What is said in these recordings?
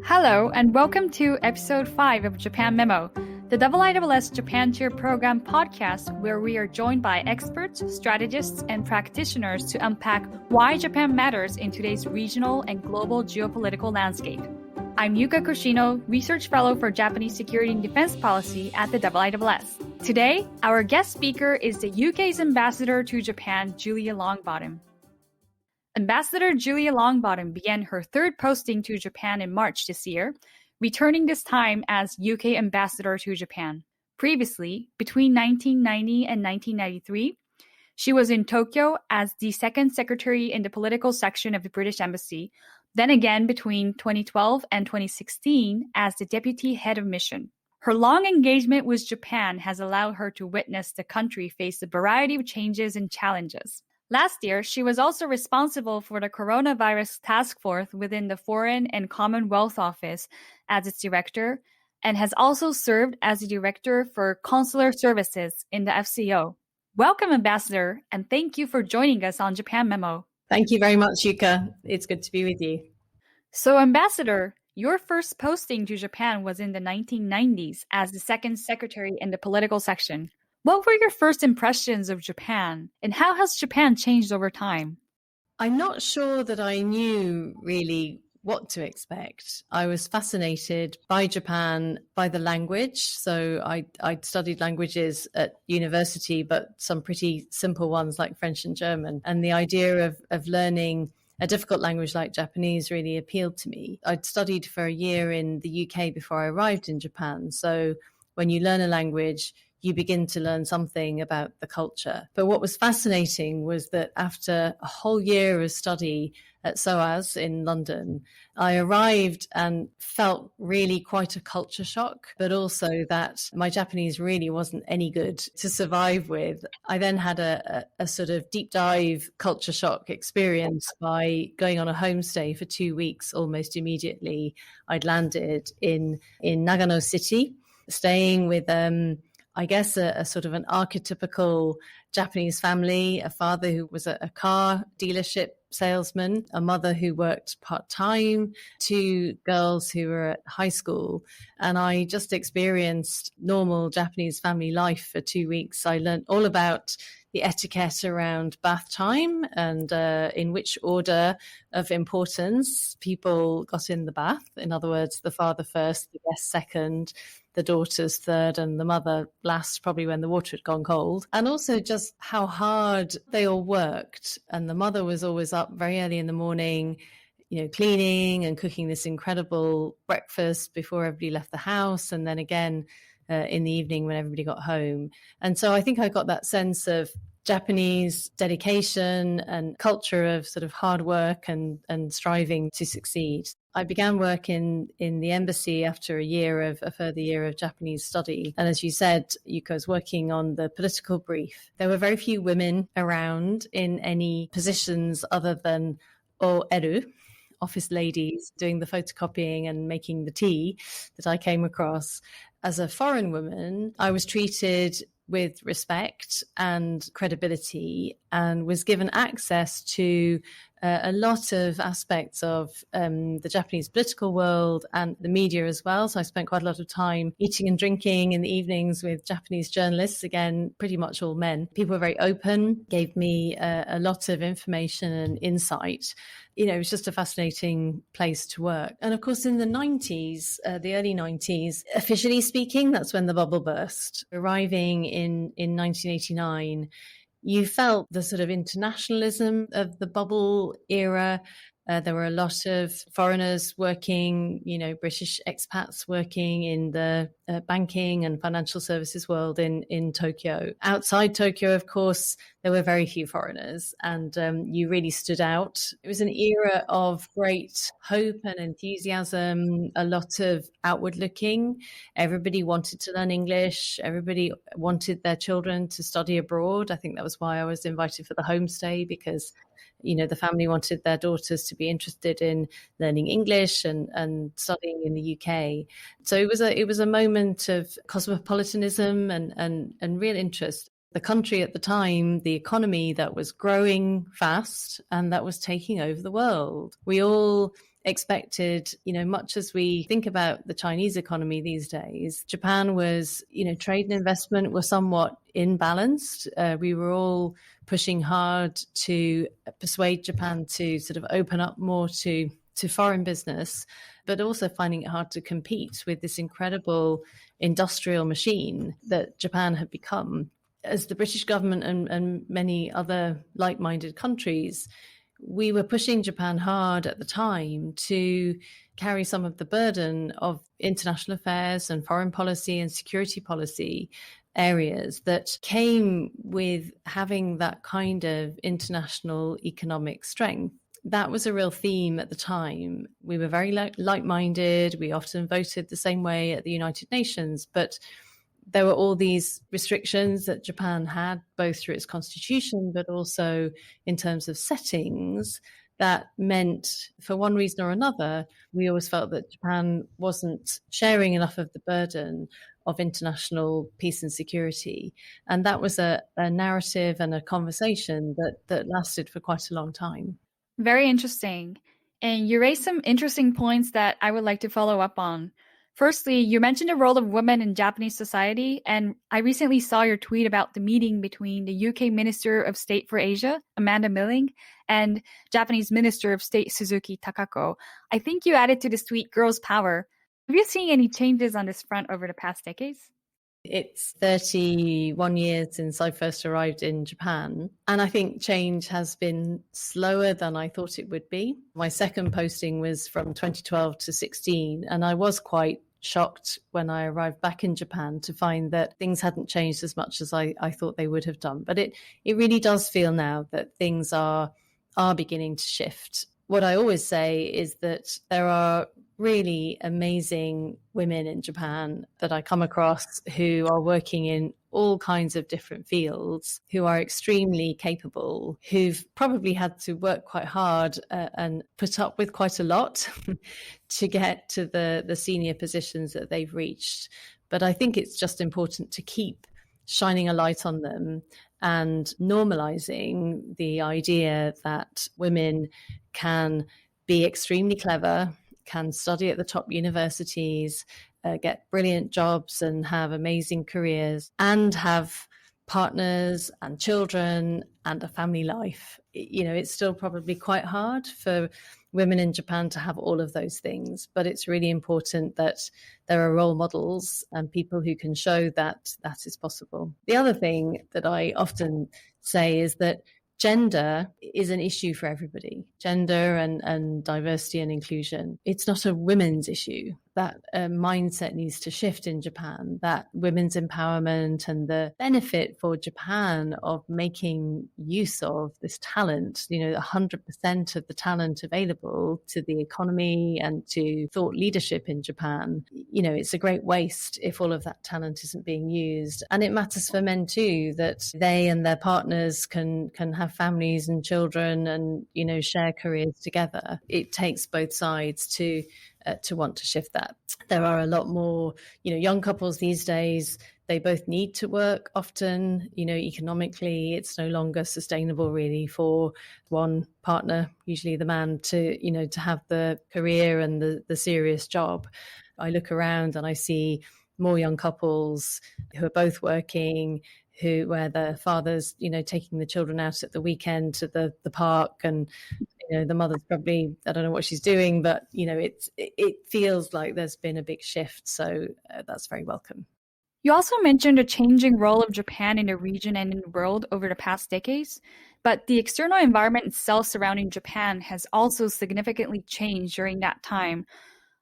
Hello, and welcome to episode 5 of Japan Memo, the IISS Japan Chair Program podcast, where we are joined by experts, strategists, and practitioners to unpack why Japan matters in today's regional and global geopolitical landscape. I'm Yuka Koshino, Research Fellow for Japanese Security and Defense Policy at the IISS. Today, our guest speaker is the UK's Ambassador to Japan, Julia Longbottom. Ambassador Julia Longbottom began her third posting to Japan in March this year, returning this time as UK Ambassador to Japan. Previously, between 1990 and 1993, she was in Tokyo as the second secretary in the political section of the British Embassy, then again between 2012 and 2016 as the deputy head of mission. Her long engagement with Japan has allowed her to witness the country face a variety of changes and challenges. Last year, she was also responsible for the coronavirus task force within the Foreign and Commonwealth Office as its director, and has also served as the director for consular services in the FCO. Welcome, Ambassador, and thank you for joining us on Japan Memo. Thank you very much, Yuka. It's good to be with you. So, Ambassador, your first posting to Japan was in the 1990s as the second secretary in the political section. What were your first impressions of Japan, and how has Japan changed over time? I'm not sure that I knew really what to expect. I was fascinated by Japan, by the language. So I'd studied languages at university, but some pretty simple ones like French and German. And the idea of learning a difficult language like Japanese really appealed to me. I'd studied for a year in the UK before I arrived in Japan. So when you learn a language, you begin to learn something about the culture. But what was fascinating was that after a whole year of study at SOAS in London, I arrived and felt really quite a culture shock, but also that my Japanese really wasn't any good to survive with. I then had a sort of deep dive culture shock experience by going on a homestay for 2 weeks almost immediately. I'd landed in Nagano City, staying with I guess a sort of an archetypical Japanese family, a father who was a car dealership salesman, a mother who worked part-time, 2 girls who were at high school. And I just experienced normal Japanese family life for 2 weeks. I learned all about the etiquette around bath time and in which order of importance people got in the bath. In other words, the father first, the guest second, the daughters third, and the mother last, probably when the water had gone cold. And also just how hard they all worked. And the mother was always up very early in the morning, cleaning and cooking this incredible breakfast before everybody left the house. And then again, in the evening when everybody got home. And so I think I got that sense of Japanese dedication and culture of sort of hard work and striving to succeed. I began work in the embassy after a further year of Japanese study. And as you said, Yuka was working on the political brief. There were very few women around in any positions other than o-eru, office ladies, doing the photocopying and making the tea that I came across. As a foreign woman, I was treated with respect and credibility and was given access to a lot of aspects of the Japanese political world and the media as well. So I spent quite a lot of time eating and drinking in the evenings with Japanese journalists, again, pretty much all men. People were very open, gave me a lot of information and insight. It was just a fascinating place to work. And of course, in the 90s, the early 90s, officially speaking, that's when the bubble burst. Arriving in 1989, you felt the sort of internationalism of the bubble era. There were a lot of foreigners working, British expats working in the banking and financial services world in Tokyo. Outside Tokyo, of course, there were very few foreigners, and you really stood out. It was an era of great hope and enthusiasm, a lot of outward looking. Everybody wanted to learn English. Everybody wanted their children to study abroad. I think that was why I was invited for the homestay, because the family wanted their daughters to be interested in learning English and studying in the UK. So it was a moment of cosmopolitanism and real interest. The country at the time, the economy that was growing fast and that was taking over the world. We all expected, much as we think about the Chinese economy these days, Japan was, trade and investment were somewhat imbalanced. We were all pushing hard to persuade Japan to sort of open up more to foreign business, but also finding it hard to compete with this incredible industrial machine that Japan had become. As the British government and many other like-minded countries, we were pushing Japan hard at the time to carry some of the burden of international affairs and foreign policy and security policy areas that came with having that kind of international economic strength. That was a real theme at the time. We were very like-minded. We often voted the same way at the United Nations, but there were all these restrictions that Japan had, both through its constitution, but also in terms of settings, that meant, for one reason or another, we always felt that Japan wasn't sharing enough of the burden of international peace and security. And that was a narrative and a conversation that lasted for quite a long time. Very interesting. And you raised some interesting points that I would like to follow up on. Firstly, you mentioned the role of women in Japanese society, and I recently saw your tweet about the meeting between the UK Minister of State for Asia, Amanda Milling, and Japanese Minister of State Suzuki Takako. I think you added to this tweet girls' power. Have you seen any changes on this front over the past decades? It's 31 years since I first arrived in Japan, and I think change has been slower than I thought it would be. My second posting was from 2012 to 16, and I was quite shocked when I arrived back in Japan to find that things hadn't changed as much as I thought they would have done. But it really does feel now that things are beginning to shift. What I always say is that there are really amazing women in Japan that I come across who are working in all kinds of different fields, who are extremely capable, who've probably had to work quite hard and put up with quite a lot to get to the senior positions that they've reached. But I think it's just important to keep shining a light on them and normalizing the idea that women can be extremely clever, can study at the top universities, get brilliant jobs and have amazing careers, and have partners and children and a family life. It's still probably quite hard for women in Japan to have all of those things, but it's really important that there are role models and people who can show that that is possible. The other thing that I often say is that gender is an issue for everybody. Gender and diversity and inclusion. It's not a women's issue. That mindset needs to shift in Japan, that women's empowerment and the benefit for Japan of making use of this talent, 100% of the talent available to the economy and to thought leadership in Japan. It's a great waste if all of that talent isn't being used. And it matters for men too, that they and their partners can have families and children and, share careers together. It takes both sides to want to shift that. There are a lot more, young couples these days. They both need to work often, economically. It's no longer sustainable really for one partner, usually the man, to have the career and the serious job. I look around and I see more young couples who are both working, where the father's, taking the children out at the weekend to the park, and the mother's probably, I don't know what she's doing, but it feels like there's been a big shift. So that's very welcome. You also mentioned a changing role of Japan in the region and in the world over the past decades, but the external environment itself surrounding Japan has also significantly changed during that time.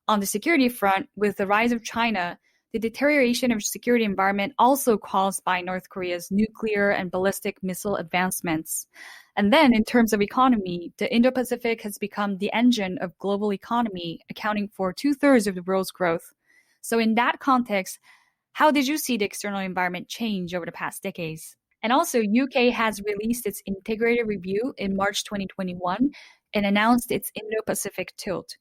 On the security front, with the rise of China, the deterioration of security environment also caused by North Korea's nuclear and ballistic missile advancements. And then in terms of economy, the Indo-Pacific has become the engine of global economy, accounting for 2/3 of the world's growth. So in that context, how did you see the external environment change over the past decades? And also, UK has released its integrated review in March 2021 and announced its Indo-Pacific tilt.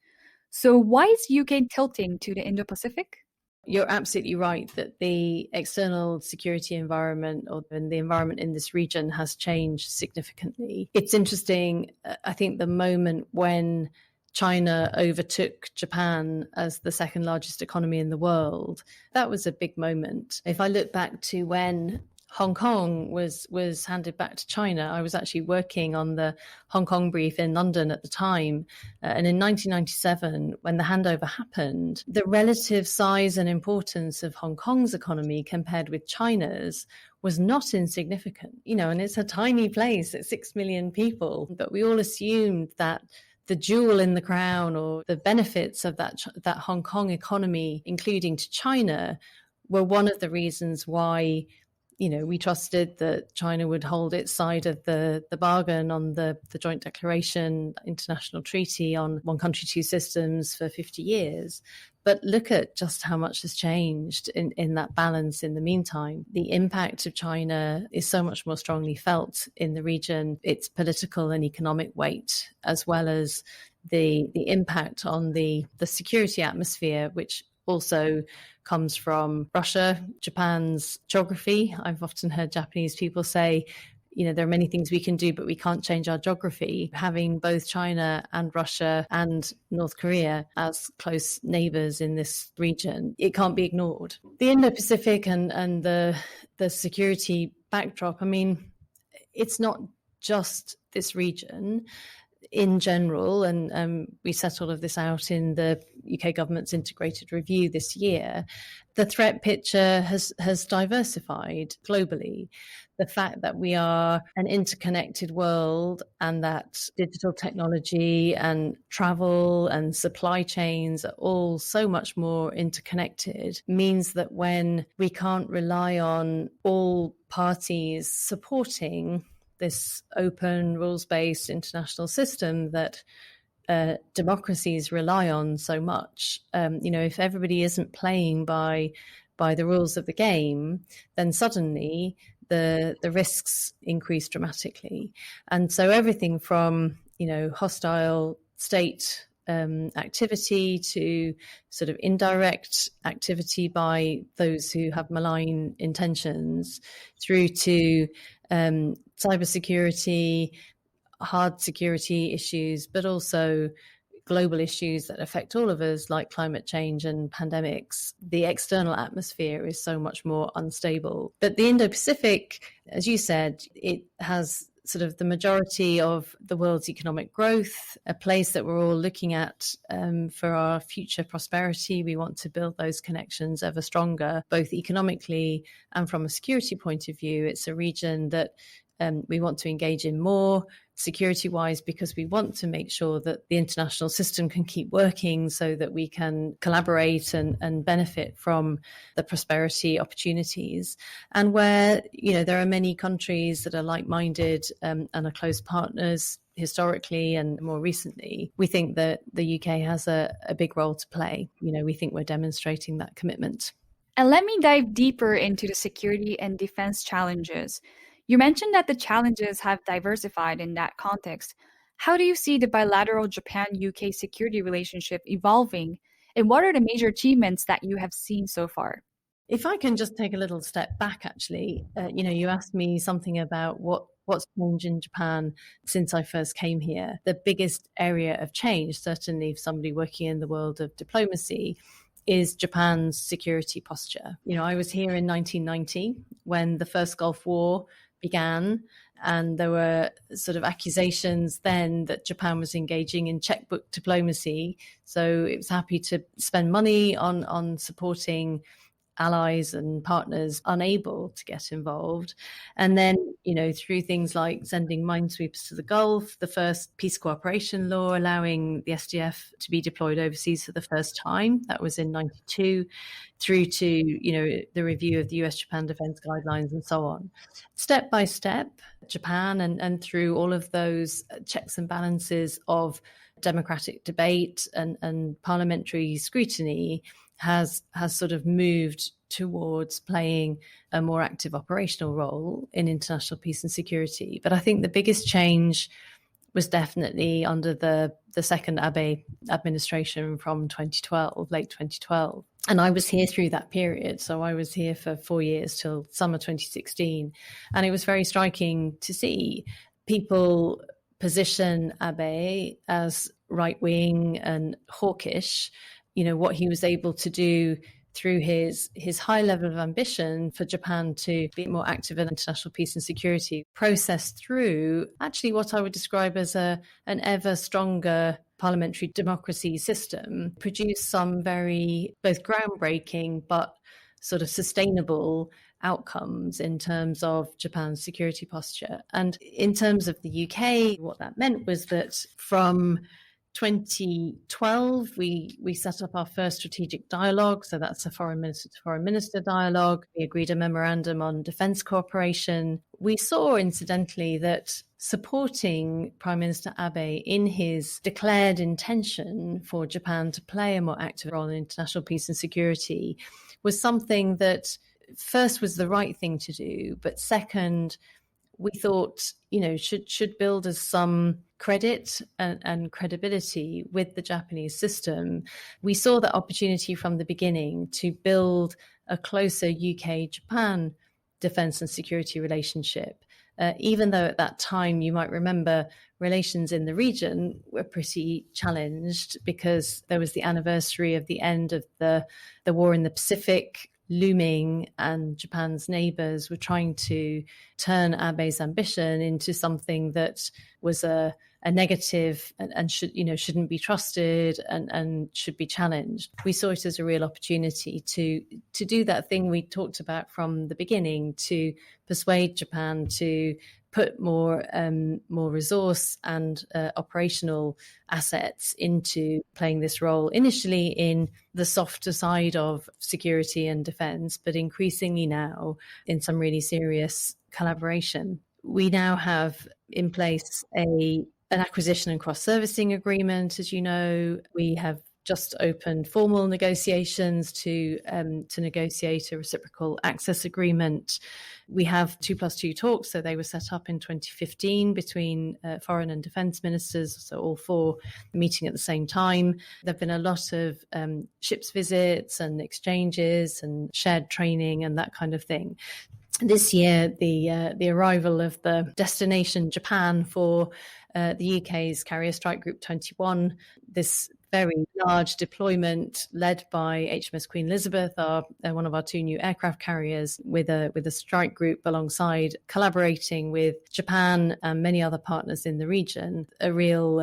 So why is UK tilting to the Indo-Pacific? You're absolutely right that the external security environment or the environment in this region has changed significantly. It's interesting, I think the moment when China overtook Japan as the second largest economy in the world. That was a big moment. If I look back to when Hong Kong was handed back to China, I was actually working on the Hong Kong brief in London at the time. And in 1997, when the handover happened, the relative size and importance of Hong Kong's economy compared with China's was not insignificant. And it's a tiny place at 6 million people, but we all assumed that the jewel in the crown or the benefits of that Hong Kong economy, including to China, were one of the reasons why we trusted that China would hold its side of the bargain on the Joint Declaration, international treaty on one country, two systems for 50 years. But look at just how much has changed in that balance in the meantime. The impact of China is so much more strongly felt in the region, its political and economic weight, as well as the impact on the security atmosphere, which also comes from Russia, Japan's geography. I've often heard Japanese people say, there are many things we can do, but we can't change our geography. Having both China and Russia and North Korea as close neighbors in this region, it can't be ignored. The Indo-Pacific and the security backdrop, it's not just this region. In general, and we set all of this out in the UK government's integrated review this year, the threat picture has diversified globally. The fact that we are an interconnected world and that digital technology and travel and supply chains are all so much more interconnected means that when we can't rely on all parties supporting this open, rules-based international system that democracies rely on so much. If everybody isn't playing by the rules of the game, then suddenly the risks increase dramatically. And so everything from, hostile state activity to sort of indirect activity by those who have malign intentions, through to cybersecurity, hard security issues, but also global issues that affect all of us, like climate change and pandemics. The external atmosphere is so much more unstable. But the Indo-Pacific, as you said, it has sort of the majority of the world's economic growth, a place that we're all looking at for our future prosperity. We want to build those connections ever stronger, both economically and from a security point of view. It's a region that we want to engage in more security-wise, because we want to make sure that the international system can keep working so that we can collaborate and benefit from the prosperity opportunities. And where, there are many countries that are like-minded and are close partners historically and more recently, we think that the UK has a big role to play. We think we're demonstrating that commitment. And let me dive deeper into the security and defense challenges. You mentioned that the challenges have diversified in that context. How do you see the bilateral Japan-UK security relationship evolving? And what are the major achievements that you have seen so far? If I can just take a little step back, actually, you asked me something about what's changed in Japan since I first came here. The biggest area of change, certainly for somebody working in the world of diplomacy, is Japan's security posture. I was here in 1990 when the first Gulf War began, and there were sort of accusations then that Japan was engaging in checkbook diplomacy. So it was happy to spend money on supporting allies and partners unable to get involved. And then, through things like sending minesweepers to the Gulf, the first peace cooperation law allowing the SDF to be deployed overseas for the first time, that was in 92, through to, the review of the US-Japan defense guidelines and so on. Step by step, Japan and through all of those checks and balances of democratic debate and parliamentary scrutiny has sort of moved towards playing a more active operational role in international peace and security. But I think the biggest change was definitely under the second Abe administration from 2012, late 2012. And I was here through that period. So I was here for 4 years till summer 2016. And it was very striking to see people position Abe as right-wing and hawkish, what he was able to do through his high level of ambition for Japan to be more active in international peace and security, processed through actually what I would describe as an ever stronger parliamentary democracy system, produced some very both groundbreaking but sort of sustainable outcomes in terms of Japan's security posture. And in terms of the UK, what that meant was that from 2012, we set up our first strategic dialogue. So that's a foreign minister to foreign minister dialogue. We agreed a memorandum on defense cooperation. We saw, incidentally, that supporting Prime Minister Abe in his declared intention for Japan to play a more active role in international peace and security was something that first was the right thing to do, but second, we thought, should build us some credit and credibility with the Japanese system. We saw that opportunity from the beginning to build a closer UK-Japan defense and security relationship. Even though at that time, you might remember, relations in the region were pretty challenged because there was the anniversary of the end of the war in the Pacific looming, and Japan's neighbors were trying to turn Abe's ambition into something that was a negative and shouldn't be trusted and should be challenged. We saw it as a real opportunity to do that thing we talked about from the beginning, to persuade Japan to put more resource and operational assets into playing this role, initially in the softer side of security and defense, but increasingly now in some really serious collaboration. We now have in place an acquisition and cross-servicing agreement. As you know, we have just opened formal negotiations to negotiate a reciprocal access agreement. We have 2+2 talks, so they were set up in 2015 between foreign and defence ministers, so all four meeting at the same time. There have been a lot of ships visits and exchanges and shared training and that kind of thing. This year, the arrival of the destination Japan for the UK's Carrier Strike Group 21, this very large deployment led by HMS Queen Elizabeth, one of our two new aircraft carriers, with a strike group alongside, collaborating with Japan and many other partners in the region, a real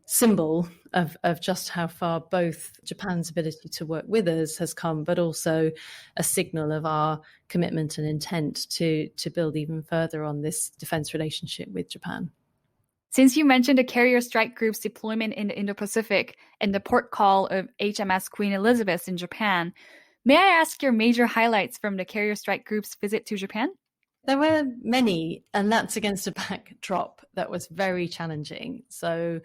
symbol of just how far both Japan's ability to work with us has come, but also a signal of our commitment and intent to build even further on this defense relationship with Japan. Since you mentioned the Carrier Strike Group's deployment in the Indo-Pacific and the port call of HMS Queen Elizabeth in Japan, may I ask your major highlights from the Carrier Strike Group's visit to Japan? There were many, and that's against a backdrop that was very challenging. So,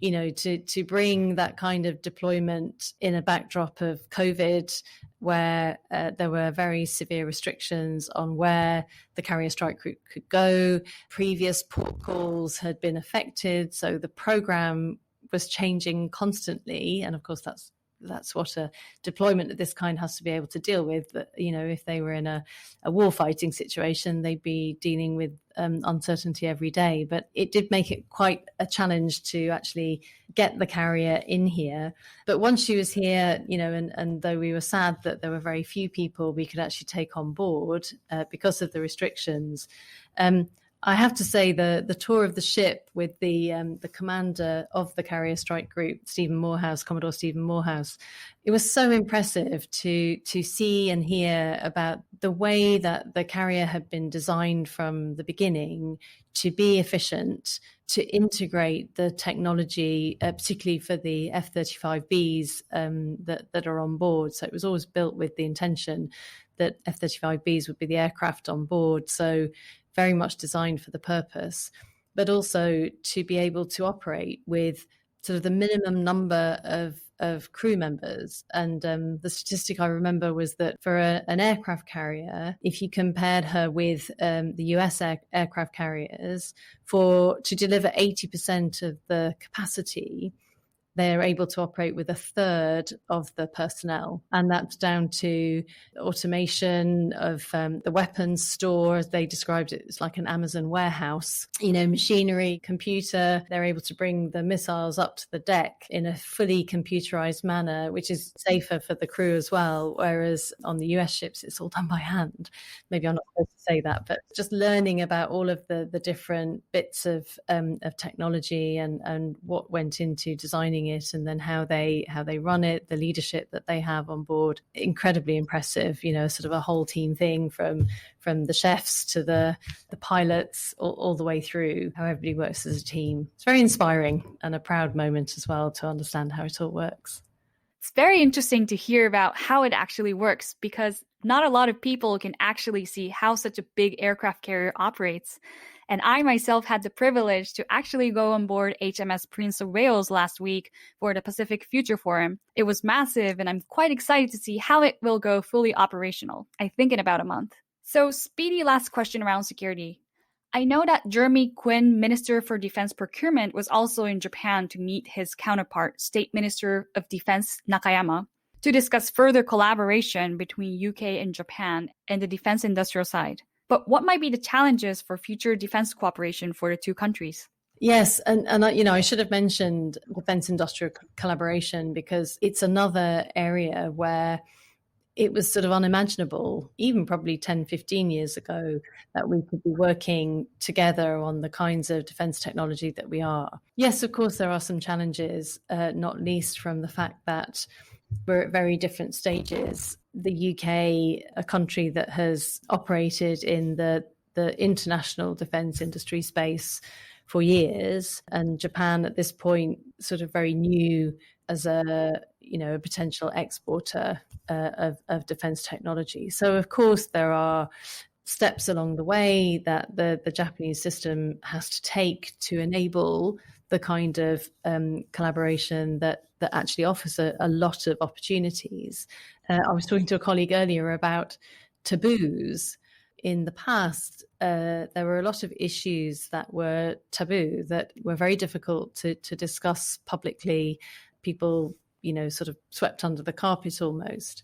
to bring that kind of deployment in a backdrop of COVID, where there were very severe restrictions on where the Carrier Strike Group could go. Previous port calls had been affected, so the program was changing constantly. And of course, that's what a deployment of this kind has to be able to deal with. That, if they were in a war fighting situation, they'd be dealing with uncertainty every day. But it did make it quite a challenge to actually get the carrier in here. But once she was here, and though we were sad that there were very few people we could actually take on board because of the restrictions, I have to say the tour of the ship with the commander of the Carrier Strike Group, Commodore Stephen Morehouse, it was so impressive to see and hear about the way that the carrier had been designed from the beginning to be efficient, to integrate the technology, particularly for the F-35Bs that are on board. So it was always built with the intention that F-35Bs would be the aircraft on board. So very much designed for the purpose, but also to be able to operate with sort of the minimum number of crew members. And the statistic I remember was that for an aircraft carrier, if you compared her with the US aircraft carriers, to deliver 80% of the capacity, they're able to operate with a third of the personnel. And that's down to automation of the weapons store, as they described it. It's like an Amazon warehouse, machinery, computer. They're able to bring the missiles up to the deck in a fully computerized manner, which is safer for the crew as well. Whereas on the US ships, it's all done by hand. Maybe I'm not supposed to say that, but just learning about all of the different bits of technology and what went into designing it, and then how they run it, the leadership that they have on board, incredibly impressive. Sort of a whole team thing from the chefs to the pilots, all the way through how everybody works as a team. It's very inspiring and a proud moment as well to understand how it all works. It's very interesting to hear about how it actually works, because not a lot of people can actually see how such a big aircraft carrier operates. And I myself had the privilege to actually go on board HMS Prince of Wales last week for the Pacific Future Forum. It was massive, and I'm quite excited to see how it will go fully operational, I think in about a month. So, speedy last question around security. I know that Jeremy Quinn, Minister for Defense Procurement, was also in Japan to meet his counterpart, State Minister of Defense Nakayama, to discuss further collaboration between UK and Japan and the defense industrial side. But what might be the challenges for future defense cooperation for the two countries? Yes, and I should have mentioned defense industrial collaboration, because it's another area where it was sort of unimaginable, even probably 10, 15 years ago, that we could be working together on the kinds of defense technology that we are. Yes, of course, there are some challenges, not least from the fact that we're at very different stages. The UK, a country that has operated in the international defense industry space for years, and Japan at this point sort of very new as a potential exporter of defense technology. So of course there are steps along the way that the Japanese system has to take to enable the kind of collaboration that actually offers a lot of opportunities. I was talking to a colleague earlier about taboos. In the past, there were a lot of issues that were taboo, that were very difficult to discuss publicly. People, sort of swept under the carpet almost.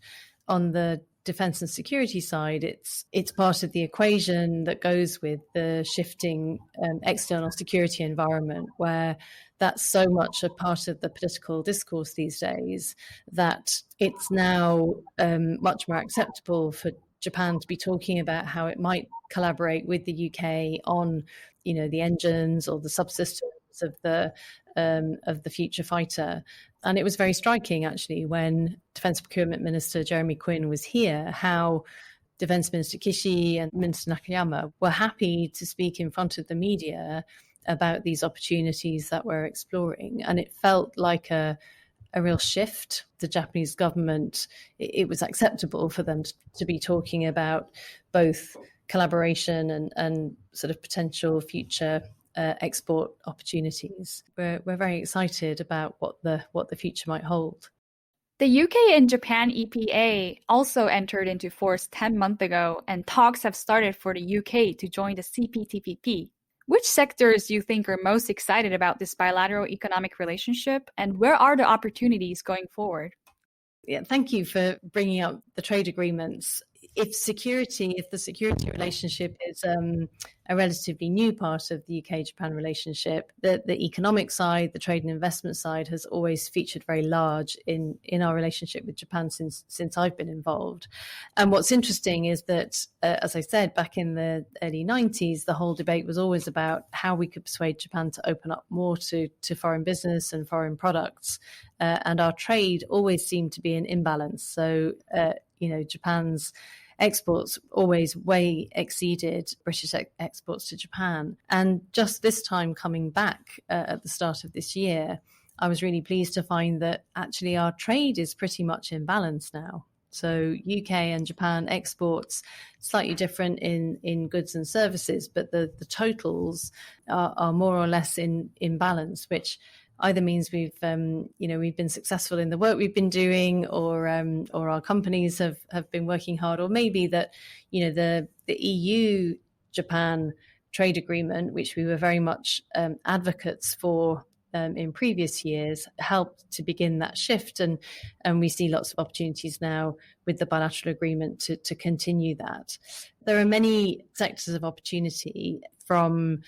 On the defense and security side, it's part of the equation that goes with the shifting external security environment, where that's so much a part of the political discourse these days that it's now much more acceptable for Japan to be talking about how it might collaborate with the UK on, the engines or the subsystems of the future fighter. And it was very striking, actually, when Defence Procurement Minister Jeremy Quinn was here, how Defence Minister Kishi and Minister Nakayama were happy to speak in front of the media about these opportunities that we're exploring. And it felt like a real shift. The Japanese government, it was acceptable for them to be talking about both collaboration and sort of potential future export opportunities. We're very excited about what the future might hold. The UK and Japan EPA also entered into force 10 months ago, and talks have started for the UK to join the CPTPP. Which sectors do you think are most excited about this bilateral economic relationship, and where are the opportunities going forward? Yeah, thank you for bringing up the trade agreements. If the security relationship is a relatively new part of the UK-Japan relationship, the economic side, the trade and investment side, has always featured very large in our relationship with Japan since I've been involved. And what's interesting is that, as I said, back in the early 90s, the whole debate was always about how we could persuade Japan to open up more to foreign business and foreign products. And our trade always seemed to be in imbalance. So, Japan's exports always way exceeded British exports to Japan. And just this time coming back at the start of this year, I was really pleased to find that actually our trade is pretty much in balance now. So UK and Japan exports slightly different in goods and services, but the totals are more or less in balance, which either means we've been successful in the work we've been doing, or our companies have been working hard, or maybe that the EU-Japan trade agreement, which we were very much advocates for in previous years helped to begin that shift. And we see lots of opportunities now with the bilateral agreement to continue that. There are many sectors of opportunity, from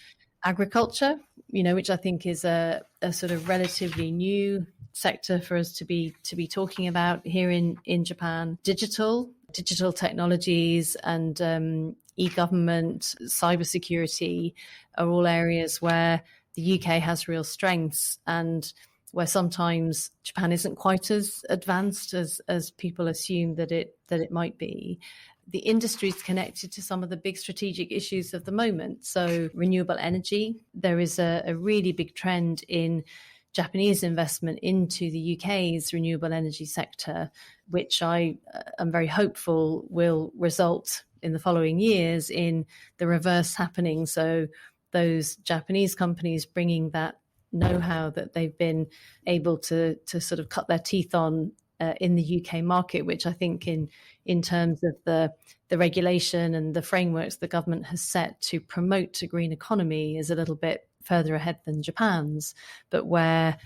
agriculture, which I think is a sort of relatively new sector for us to be talking about here in Japan. Digital technologies and e-government, cybersecurity are all areas where the UK has real strengths, and where sometimes Japan isn't quite as advanced as people assume that it might be. The industry is connected to some of the big strategic issues of the moment. So renewable energy, there is a really big trend in Japanese investment into the UK's renewable energy sector, which I am very hopeful will result in the following years in the reverse happening. So those Japanese companies bringing that know-how that they've been able to sort of cut their teeth on in the UK market, which I think in terms of the regulation and the frameworks the government has set to promote a green economy is a little bit further ahead than Japan's, but where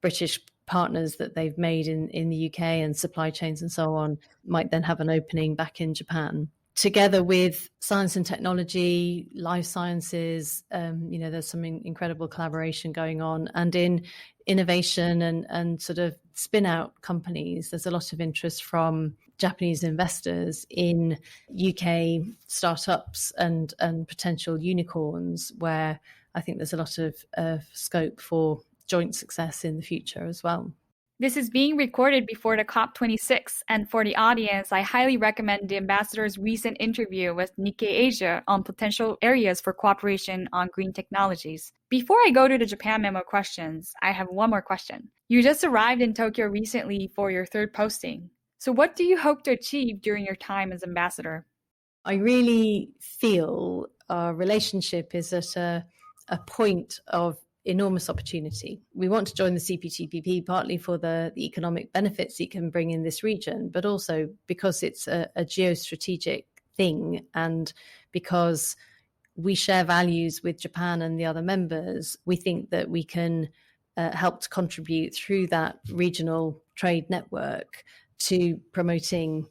British partners that they've made in the UK and supply chains and so on might then have an opening back in Japan. Together with science and technology, life sciences, there's some incredible collaboration going on. And in innovation and sort of spin out companies, there's a lot of interest from Japanese investors in UK startups and potential unicorns, where I think there's a lot of scope for joint success in the future as well. This is being recorded before the COP26, and for the audience, I highly recommend the ambassador's recent interview with Nikkei Asia on potential areas for cooperation on green technologies. Before I go to the Japan Memo questions, I have one more question. You just arrived in Tokyo recently for your third posting. So what do you hope to achieve during your time as ambassador? I really feel our relationship is at a point of enormous opportunity. We want to join the CPTPP partly for the economic benefits it can bring in this region, but also because it's a geostrategic thing, and because we share values with Japan and the other members. We think that we can help to contribute through that regional trade network to promoting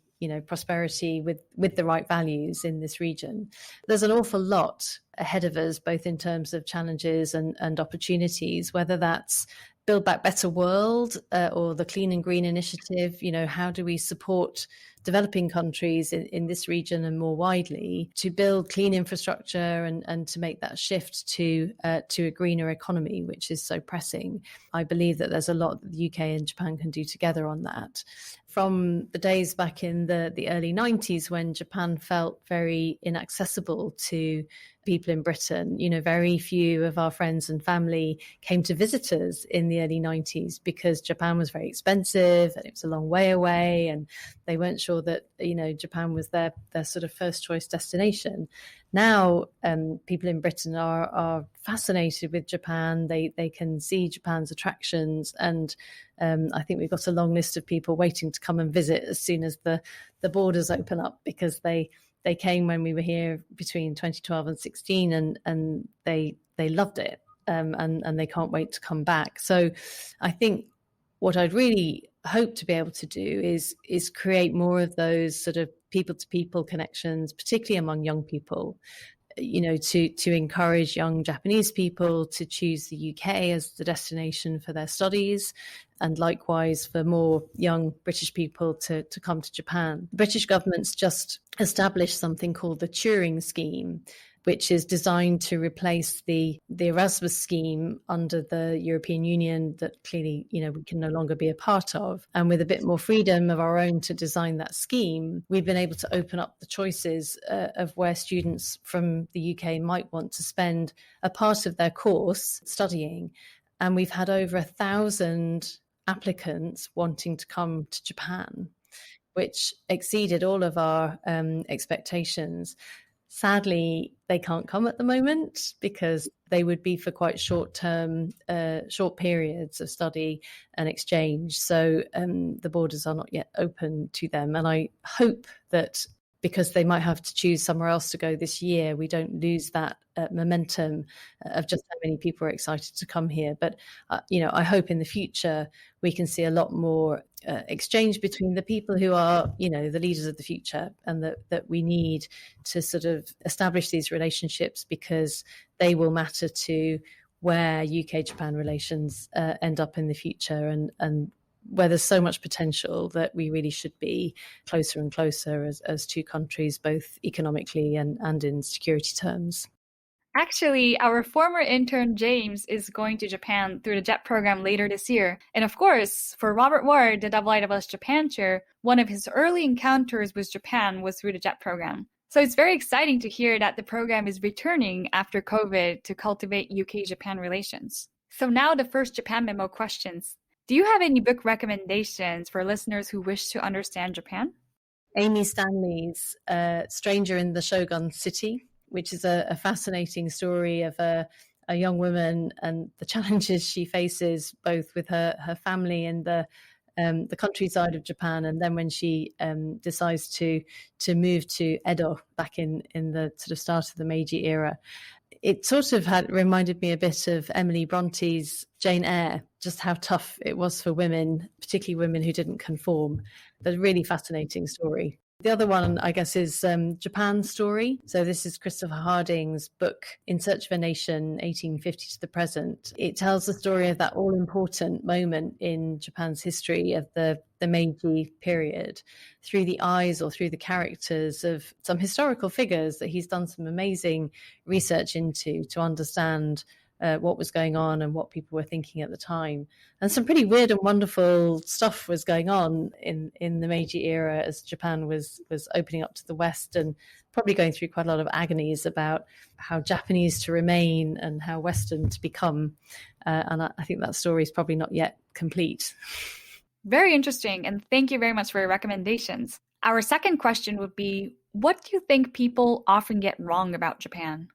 prosperity with the right values in this region. There's an awful lot ahead of us, both in terms of challenges and opportunities, whether that's Build Back Better World or the Clean and Green Initiative. How do we support developing countries in this region and more widely to build clean infrastructure and to make that shift to a greener economy, which is so pressing. I believe that there's a lot that the UK and Japan can do together on that. From the days back in the early 90s, when Japan felt very inaccessible to people in Britain, very few of our friends and family came to visit us in the early 90s because Japan was very expensive and it was a long way away, and they weren't sure that Japan was their sort of first choice destination. Now people in Britain are fascinated with Japan. They can see Japan's attractions, and I think we've got a long list of people waiting to come and visit as soon as the borders open up, because they came when we were here between 2012 and 16, and they loved it, and they can't wait to come back. So I think what I'd really hope to be able to do is create more of those sort of people-to-people connections, particularly among young people, to encourage young Japanese people to choose the UK as the destination for their studies, and likewise for more young British people to come to Japan. The British government's just established something called the Turing Scheme, which is designed to replace the Erasmus scheme under the European Union that clearly, we can no longer be a part of. And with a bit more freedom of our own to design that scheme, we've been able to open up the choices of where students from the UK might want to spend a part of their course studying. And we've had over 1,000 applicants wanting to come to Japan, which exceeded all of our expectations. Sadly, they can't come at the moment because they would be for quite short periods of study and exchange. So the borders are not yet open to them. And I hope that because they might have to choose somewhere else to go this year, we don't lose that momentum of just how many people are excited to come here. But, I hope in the future we can see a lot more exchange between the people who are, the leaders of the future, and that we need to sort of establish these relationships, because they will matter to where UK-Japan relations end up in the future, and where there's so much potential that we really should be closer and closer as two countries, both economically and in security terms. Actually, our former intern James is going to Japan through the JET program later this year. And of course, for Robert Ward, the IISS Japan chair, one of his early encounters with Japan was through the JET program. So it's very exciting to hear that the program is returning after COVID to cultivate UK-Japan relations. So now the first Japan Memo questions. Do you have any book recommendations for listeners who wish to understand Japan? Amy Stanley's Stranger in the Shogun City, which is a fascinating story of a young woman and the challenges she faces both with her family and the countryside of Japan, and then when she decides to move to Edo back in the sort of start of the Meiji era. It sort of reminded me a bit of Emily Bronte's Jane Eyre, just how tough it was for women, particularly women who didn't conform. But a really fascinating story. The other one, I guess, is Japan Story. So this is Christopher Harding's book, In Search of a Nation, 1850 to the present. It tells the story of that all-important moment in Japan's history of the Meiji period through the eyes or through the characters of some historical figures that he's done some amazing research into to understand what was going on and what people were thinking at the time. And some pretty weird and wonderful stuff was going on in the Meiji era as Japan was opening up to the West, and probably going through quite a lot of agonies about how Japanese to remain and how Western to become. And I think that story is probably not yet complete. Very interesting, and thank you very much for your recommendations. Our second question would be, what do you think people often get wrong about Japan?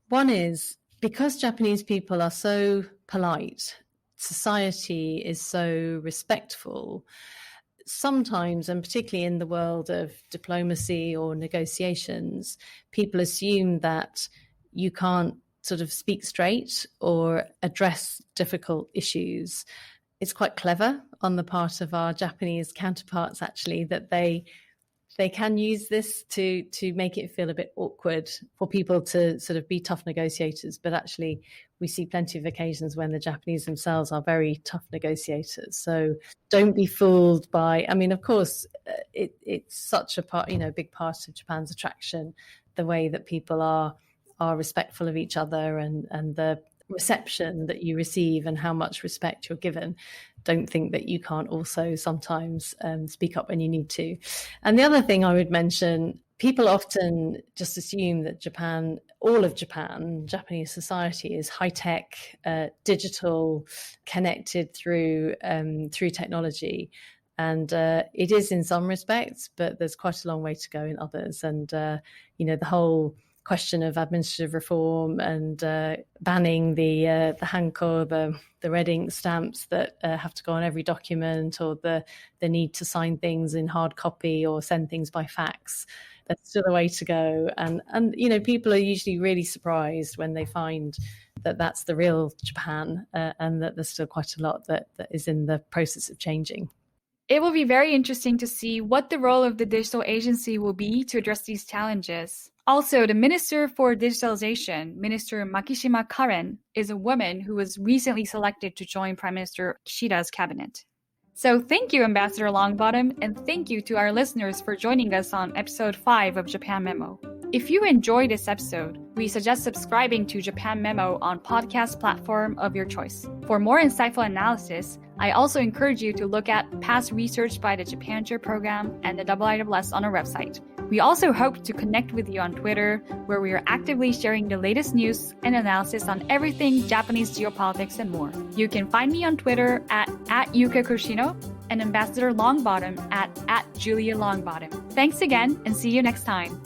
One is, because Japanese people are so polite, society is so respectful, sometimes, and particularly in the world of diplomacy or negotiations, people assume that you can't sort of speak straight or address difficult issues. It's quite clever on the part of our Japanese counterparts, actually, that they can use this to make it feel a bit awkward for people to sort of be tough negotiators. But actually, we see plenty of occasions when the Japanese themselves are very tough negotiators. So don't be fooled by, I mean, of course, it's such a part, big part of Japan's attraction, the way that people are respectful of each other and the reception that you receive and how much respect you're given. Don't think that you can't also sometimes speak up when you need to. And the other thing I would mention, people often just assume that Japan, all of Japan, Japanese society is high-tech, digital, connected through technology. And it is in some respects, but there's quite a long way to go in others. And, the whole question of administrative reform and banning the hanko, the red ink stamps that have to go on every document, or the need to sign things in hard copy or send things by fax. There's still a way to go. And people are usually really surprised when they find that that's the real Japan, and that there's still quite a lot that is in the process of changing. It will be very interesting to see what the role of the digital agency will be to address these challenges. Also, the Minister for Digitalization, Minister Makishima Karen, is a woman who was recently selected to join Prime Minister Kishida's cabinet. So thank you, Ambassador Longbottom, and thank you to our listeners for joining us on episode 5 of Japan Memo. If you enjoyed this episode, we suggest subscribing to Japan Memo on podcast platform of your choice. For more insightful analysis, I also encourage you to look at past research by the Japan Chair Program and the IISS on our website. We also hope to connect with you on Twitter, where we are actively sharing the latest news and analysis on everything Japanese geopolitics and more. You can find me on Twitter at Yuka Koshino and Ambassador Longbottom at Julia Longbottom. Thanks again, and see you next time.